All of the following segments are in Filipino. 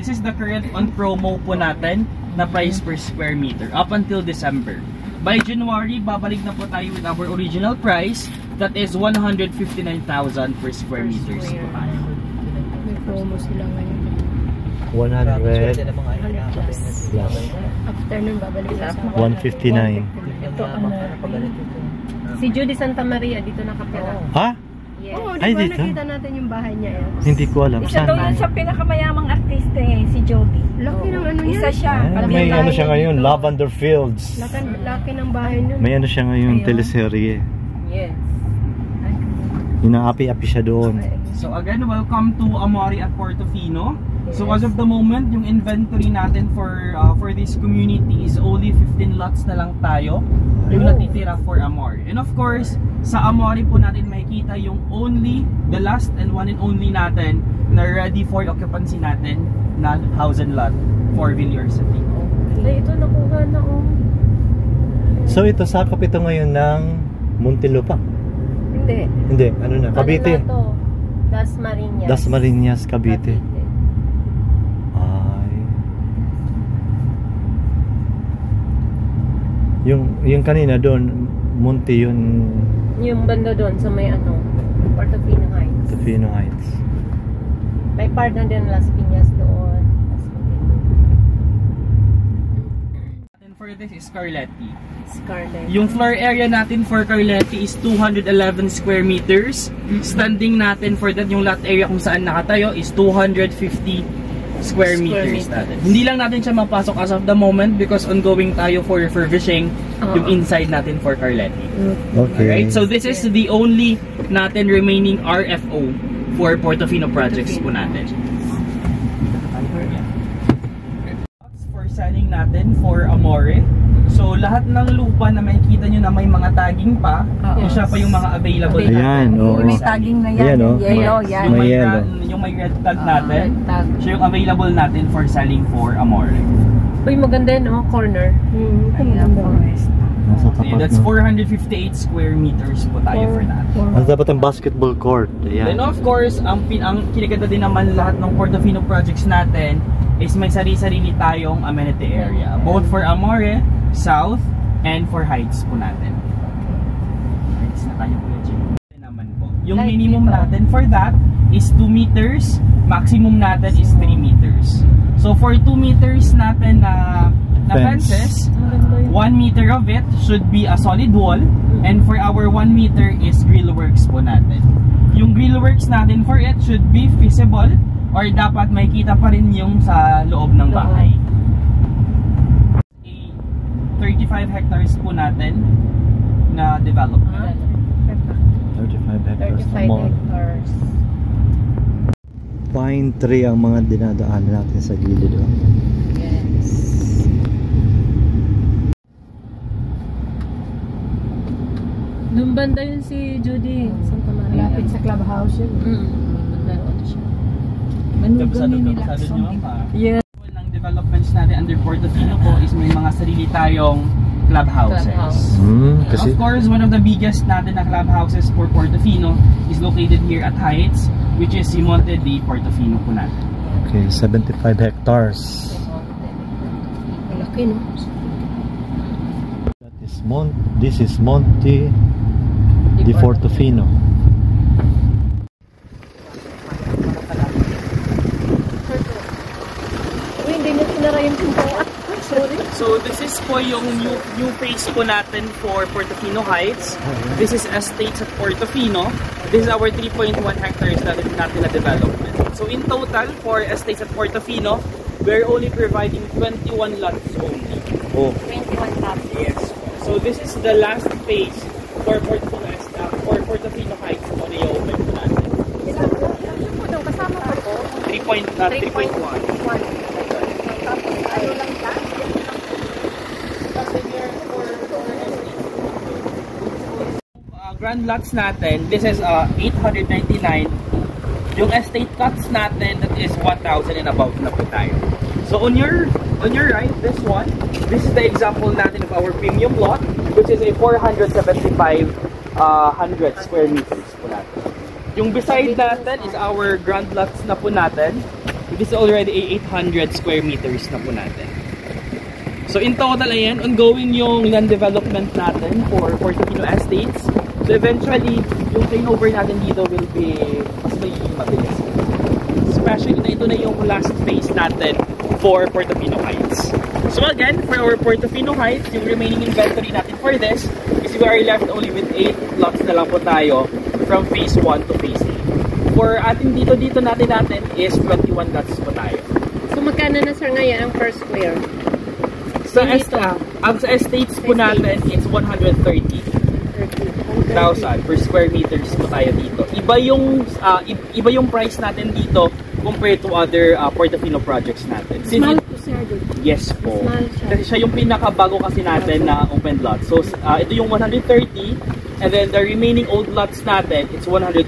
is the current on promo po natin na price per square meter up until December. By January, babalik na po tayo with our original price, that is 159,000 per square meters po tayo. May promo sila ngayon. 100 plus. After nun, babalik na sa 159. Ito, si Judy Santa Maria, dito nakapira. Ha? Yes. Oh, ay, dito? Nakita natin yung bahay niya. Hindi ko alam. Isa daw yun sa pinakamayamang artista si Jody. Laki ng ano niya. Isa siya. May ano siya ngayon, Lavender Fields. Laki ng bahay niya. May ano siya ngayon, teleserye. Yes. Inaapi-api siya doon. So again, welcome to Amore at Portofino. So as of the moment, yung inventory natin for this community is only 15 lots na lang tayo yung natitira for Amore. And of course, sa Amore po natin makikita yung the last and one and only natin na ready for occupancy natin na house and lot for Villar City. Okay. Ito nakuha na So ito, sakop ito ngayon ng Muntinlupa? Hindi, ano na? Cavite. Ano na to? Dasmariñas. Dasmariñas, Cavite. Yung kanina doon, Munti yun. Yung banda doon sa may Portofino Heights. Portofino Heights. May part na din Las Piñas doon. For this is Carletti. Scarlett. Yung floor area natin for Carletti is 211 square meters. Standing natin for that, yung lot area kung saan nakatayo is 250 square meters natin. Hindi lang natin siya mapasok as of the moment because ongoing tayo for refurbishing yung inside natin for Carletti. Okay. Alright, so this is the only natin remaining RFO for Portofino projects po natin. For selling natin for Amore. So lahat ng lupa na makikita nyo na may mga tagging pa, siya pa yung mga available natin. Ayan, oo. May tagging na yan. Ayan, oh. Yellow, yan. Yung may red tag natin, siya yung available natin for selling for Amore. Uy, maganda yun, corner. Nasa tapat That's 458 square meters po tayo for that. Ang dapat ang basketball court. Ayan. Then of course, ang kinaganda din naman lahat ng Portofino projects natin is may sarili-sarili tayong amenity area. Both for Amore, South, and for Heights po natin. Heights na tayo po naman po. Yung minimum natin for that is 2 meters, maximum natin is 3 meters. So for 2 meters natin na fences, 1 meter of it should be a solid wall, and for our 1 meter is grillworks po natin. Yung grillworks natin for it should be visible or dapat makikita pa rin yung sa loob ng bahay. 35 hectares po natin na development. 35 hectares. 35 hectares. Pine tree ang mga dinadaanan natin sa gilid. Yes. Nung banda yun si Judy Santa Maria. Lapit sa clubhouse yun. Naroon siya. Manugami nila. Yeah. Ng developments natin under Portofino po is may mga sarili tayong clubhouses. Kasi Of course, one of the biggest natin na clubhouses for Portofino is located here at Heights, which is si Monte de Portofino po natin. okay, 75 hectares. Malaki, no? This is Monte de Portofino. Hindi na sinara yung pinto. Sorry. So this is po yung new phase po natin for Portofino Heights. This is estates at Portofino. This is our 3.1 hectares natin na development. So in total for estates at Portofino, we're only providing 21 lots only. Oh. 21 lots. Yes. So this is the last phase for Portofino Heights po na i-open po natin. Ilan po daw? Kasama pa po? 3.1. Tapos ano lang ka? Grand lots natin, this is 899. Yung estate cuts natin, that is 1,000 and above na po tayo. So on your right, this is the example natin of our premium lot, which is a 475 100 square meters po natin. Yung beside natin is our grand lots na po natin. This is already 800 square meters na po natin. So in total, ayan, ongoing yung land development natin for Portofino Estates. So eventually, yung turnover natin dito will be mas magiging mabilis. Especially na ito na yung last phase natin for Portofino Heights. So again, for our Portofino Heights, yung remaining inventory natin for this is we are left only with 8 lots na lang po tayo from phase 1 to phase 8. For ating dito natin is 21 lots po tayo. So magkano na sir ngayon ang per square? Sa estates po natin, it's 130,000 per square meters po tayo dito. Iba yung price natin dito compared to other Portofino projects natin. Small po sir. Yes po. Small siya. Kasi siya yung pinakabago kasi natin na open lot. So ito yung 130, and then the remaining old lots natin, it's 125.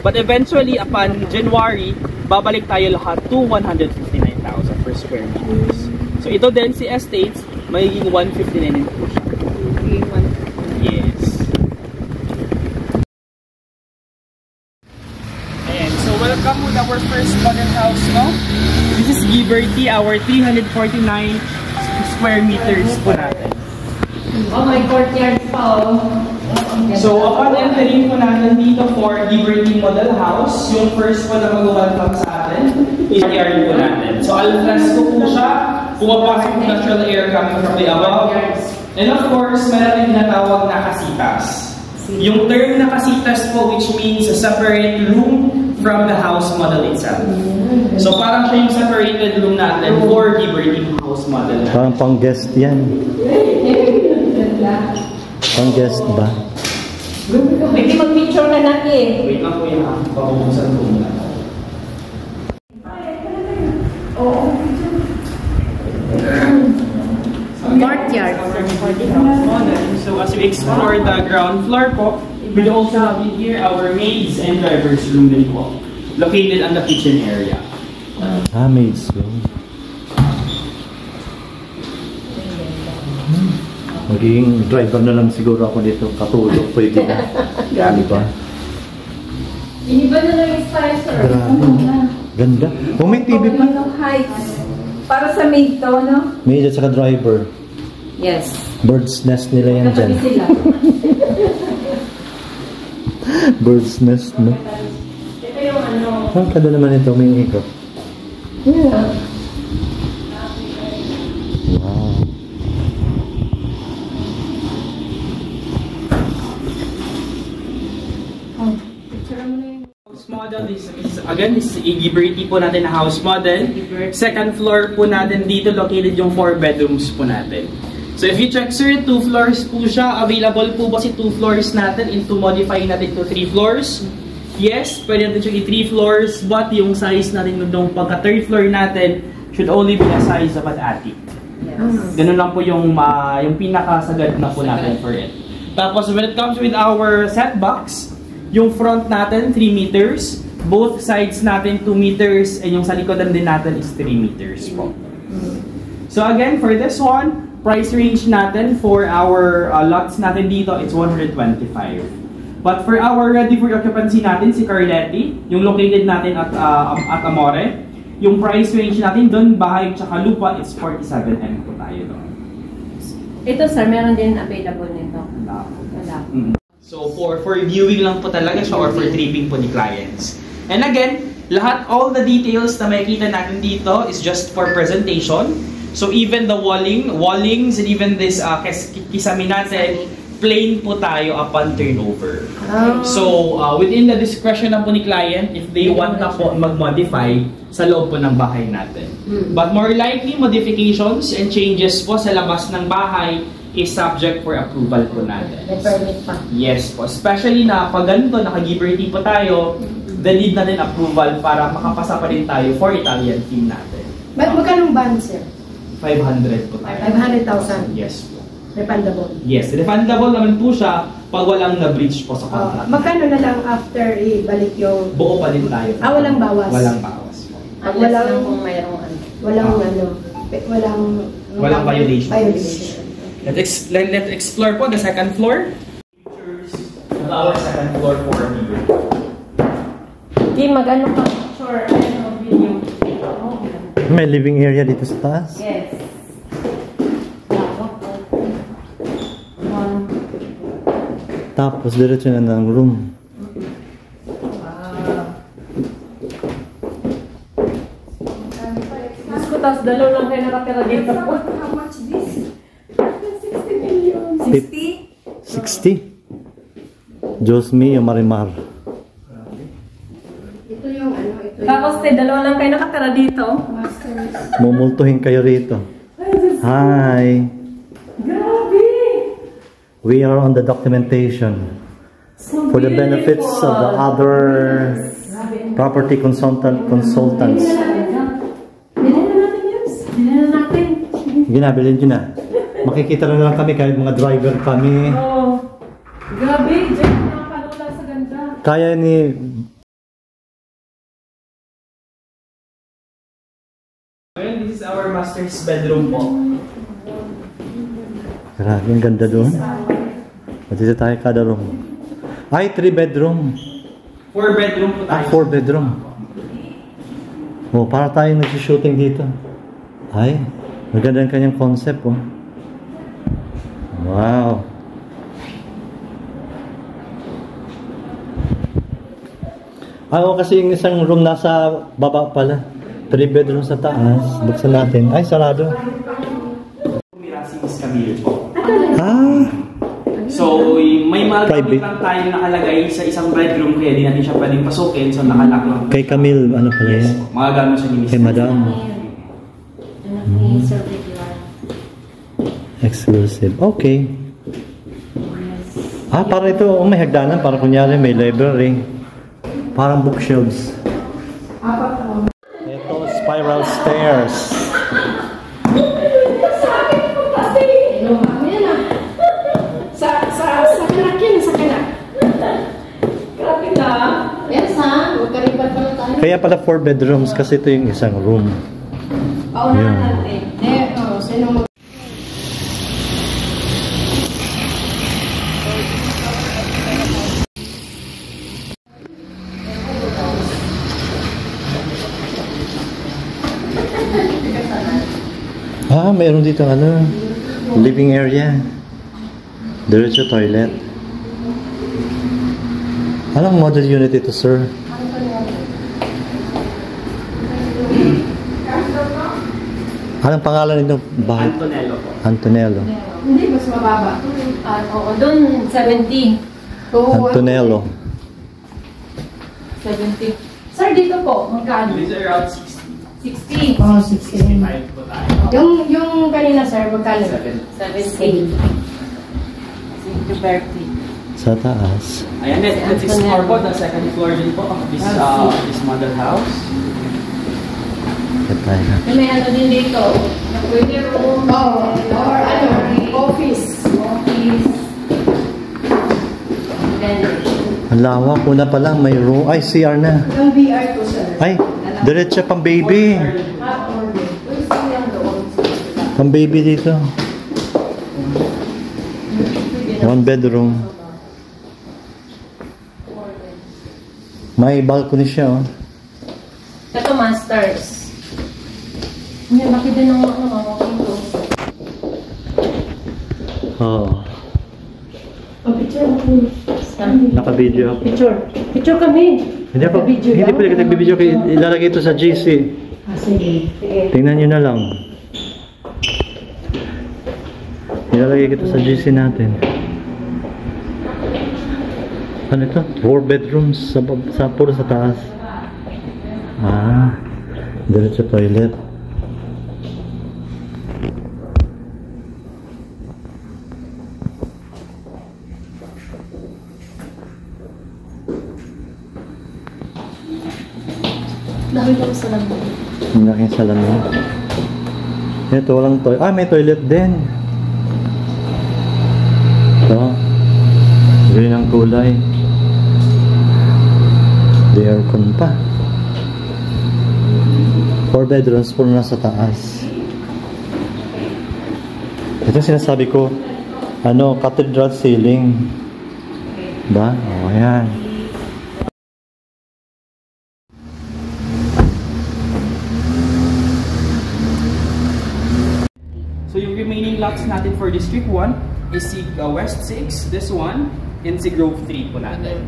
But eventually, upon January, babalik tayo lahat to 159,000 per square meters. So ito din si estates, magiging 159 din po siya. Yes. Ayan, so welcome with our first modern house, no? This is Giberty, our 349 square meters po natin. Oh my courtyard pa. So upon entering po natin dito for Giberty Model House, yung first po na mag-welcome sa atin is courtyard po natin. So al-fresco po siya, pumapasok yung natural air coming from the above. And of course, meron din natawag na kasitas. Yung term na kasitas po, which means a separate room from the house model itself. So parang siya yung separated room natin for Giberty house model natin. Parang pang-guest yan. Pang-guest ba? Pwede mag-picture na natin. Wait lang po yung pabubuksan po muna. Courtyard. So as we explore the ground floor po, we also have in here our maids and drivers room din po, located on the kitchen area. Maids room. Magiging driver na lang siguro ako dito. Katulog, pwede na. Di ba? Iniba na lang yung style, sir. Grabe. Ganda. Oh, may TV pa. Heights. Para sa maid to, no? Maid at saka driver. Yes. Bird's nest nila yan dyan. Katabi sila. Bird's nest, no? Ito yung ano. Ang kada naman ito, may ikot. Yeah. Wow. House model is again, this is Giberty po natin na house model. Second floor po natin dito, located yung 4 bedrooms po natin. So if you check sir, 2 floors po siya. Available po ba si 2 floors natin into modify natin to 3 floors? Yes, pwede natin siya 3 floors, but yung size natin nung pagka 3rd floor natin should only be the size of an attic. Yes. Ganun lang po yung pinakasagad na po natin for it. Tapos when it comes with our setbacks, yung front natin 3 meters, both sides natin 2 meters, and yung sa likodan din natin is 3 meters po. So again, for this one, price range natin for our lots natin dito, it's 125. But for our ready for occupancy natin, si Carletti, yung located natin at Amore, yung price range natin doon, bahay tsaka lupa, it's 47M po tayo doon. Ito sir, meron din available nito. Wala. Wala. So for viewing lang po talaga siya or for tripping po ni clients. And again, all the details na makikita natin dito is just for presentation. So even the wallings, and even this kisame natin, plain po tayo upon turnover. So within the discretion na po ni client, if they want na po mag-modify sa loob po ng bahay natin. But more likely, modifications and changes po sa labas ng bahay is subject for approval po natin. May permit pa. Yes po. Especially na pag ganito, naka-Giberty po tayo, the need natin approval para makapasa pa rin tayo for Italian team natin. Magkano band, sir? 500 po tayo. 500,000. Yes po. Refundable. Yes, refundable naman po siya pag walang na-breach po sa contract. Magkano na lang after ibalik yung... Buo pa din tayo. Walang bawas? Walang bawas po. Unless lang kung mayroong ano. Walang violation. Violation. Let's explore po the second floor. Pictures of our second floor for Giberty. Di, mag-ano ka? Sure, video. May living area dito sa taas. Yes. Tapos diretso na ng room. Diyos ko, tapos dalaw lang kayo nakatira dito. How much this? 60 million. 60? Diyos mio, Marimar. Ito yung ano, ito yung Tapos dalawa lang kayo nakatira dito. masters. Mumultuhin kayo rito. Hi! Grabe! We are on the documentation for the benefits of the other property consultants. Bilhin na natin yun. Bilhin na natin. Ginabilin nyo na. Makikita na lang kami kahit mga driver kami. Oh. Grabe, Jen. Nakakalola sa ganda. Kaya ni... Ngayon, this is our master's bedroom po. Grabe, ang ganda doon. Dito tayo kada room. Ay, 3 bedroom. 4 bedroom po tayo. 4 bedroom. Oh, para tayong nag-shooting dito. Ay, maganda ang kanyang concept, oh. Wow. Kasi yung isang room nasa baba pala. 3 bedroom sa taas. Buksan natin. Ay, sarado. Tumira si Miss Camille po. Ah, So, may mga Private. gamit lang tayo nakalagay sa isang bedroom kaya di natin siya pwedeng pasukin. So, nakalock lang. kay Camille, ano pala Yes yan? po. Mga gamit siya ni Miss Kay Madam. Exclusive. Okay. Parang ito, may hagdanan. Parang kunyari may library. Parang bookshelves. Ito, spiral stairs. Sa kanak yan, sa kanak. Grabe na. Yes ha, magkaribad pa lang tayo. Kaya pala 4 bedrooms kasi ito yung isang room. Paunahan Yeah. natin. Sino mag... Mayroon dito living area. Diretso toilet. Anong model unit ito, sir? Anong pangalan nito? Bahay? Antonello po. Antonello. Hindi, mas mababa. Oo, doon 70. So, Antonello. 70. Sir, dito po, magkano? These are around 60. 60. Oh, 16. 5 po tayo. Yung kanina, sir, magkano? 70. Thank you, Bertie. Sa taas. Ayan, that is floor po, the second floor din po of this model house. Ito tayo na. May ano din dito. Pwede room. Oh, or ano, office. Ang lawak. Una pa lang may room. Ay, CR na. Yung VR ko, sir. Ay, diretso pang baby. Pang baby dito. 1 bedroom. May balcony siya, oh. Ito, masters. Yan, laki din ng mga windows. Oh. Picture mo. Naka-video ako. Picture kami. Hindi pwede ka nagbibideo. Ilalagay ito sa GC. Sige. Tingnan nyo na lang. Ilalagay ito sa GC natin. Ano ito? 4 bedrooms puro sa taas. Diretso toilet. Dami lang sa lamin. Ang laking salamin. Ito, walang toilet. May toilet din. Ito. Green ang kulay. The aircon pa. 4 bedrooms, puro na sa taas. Ito sinasabi ko, cathedral ceiling. Ba? Ayan. for District 1 is si West 6, this one, and si Grove 3 po natin.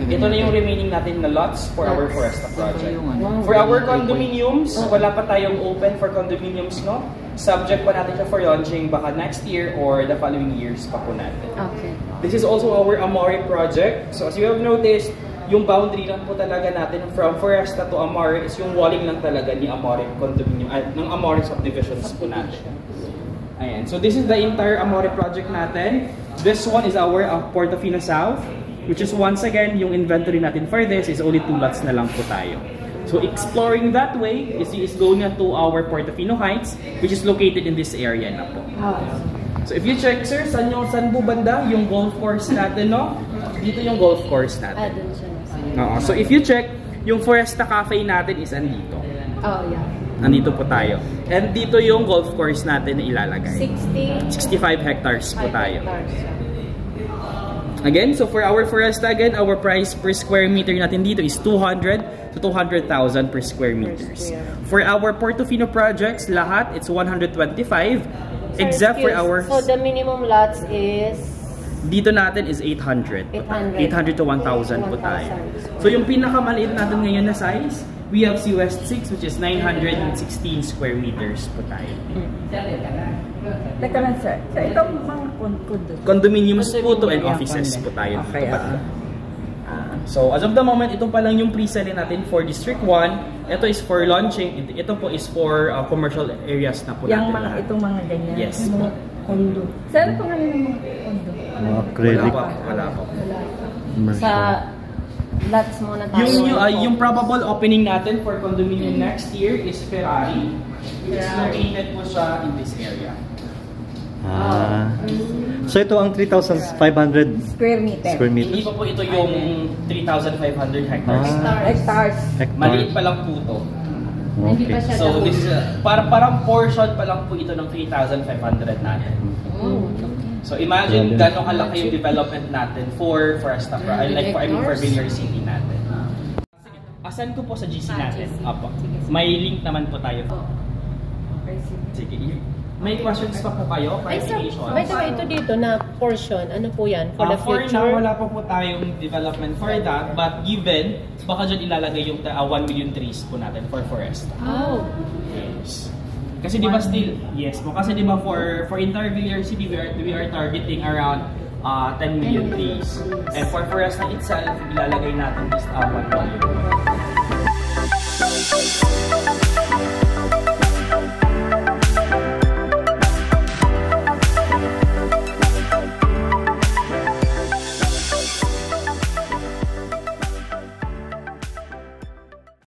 Ito na yung remaining natin na lots for our Foresta project. For our condominiums, wala pa tayong open for condominiums, no? Subject pa natin siya for launching baka next year or the following years pa po natin. Okay. This is also our Amore project. So as you have noticed, yung boundary lang po talaga natin from Foresta to Amore is yung walling lang talaga ni Amore condominium, ng Amore subdivisions po natin. Ayan. So this is the entire Amore project natin. This one is our Portofino South, which is once again, yung inventory natin for this is only 2 lots na lang po tayo. So exploring that way is going to our Portofino Heights, which is located in this area na po. So if you check, sir, saan po banda yung golf course natin, no? Dito yung golf course natin. So if you check, yung Foresta Cafe natin is andito. Oh, yeah. Andito po tayo. And dito yung golf course natin na ilalagay. 65 hectares po tayo. Again, so for our Foresta, again, our price per square meter natin dito is 200 to 200,000 per square meters. For our Portofino projects, lahat, it's 125. Except for our... So the minimum lots is... Dito natin is 800. 800 to 1,000 po tayo. So yung pinakamaliit natin ngayon na size, we have si West 6, which is 916 square meters po tayo. Teka lang, sir. So, itong mga Condominiums po to and offices po tayo. Okay, So, as of the moment, ito pa lang yung pre-sale natin for District 1. Ito is for launching. Ito po is for commercial areas na po natin. Itong mga ganyan. Yes. Mga kondo. Saan po nga ng mga kondo? Mga credit. Wala pa. Sa lots muna tayo. Yung probable opening natin for condominium next year is Ferrari. It's located po siya in this area. So ito ang 3,500 Square meter. Hindi pa po ito yung 3,500 hectares. Hectares. Maliit pa lang po ito. Hindi pa siya So this is parang portion pa lang po ito ng 3,500 natin. So imagine gano'ng kalaki yung development natin for Foresta, like for Villar City natin. Asan ko po sa GC natin? Apo. May link naman po tayo. Sige. May questions pa po kayo? Ay, sir, by the way, ito dito na portion, ano po yan? For the For future? now, wala pa po tayong development for that. But given, baka dyan ilalagay yung 1 million trees po natin for Foresta. Oh. Yes. Kasi di ba still, yes po. Kasi di ba for entire Villar City, we are targeting around 10 million trees. And for Foresta itself, ilalagay natin this 1 million.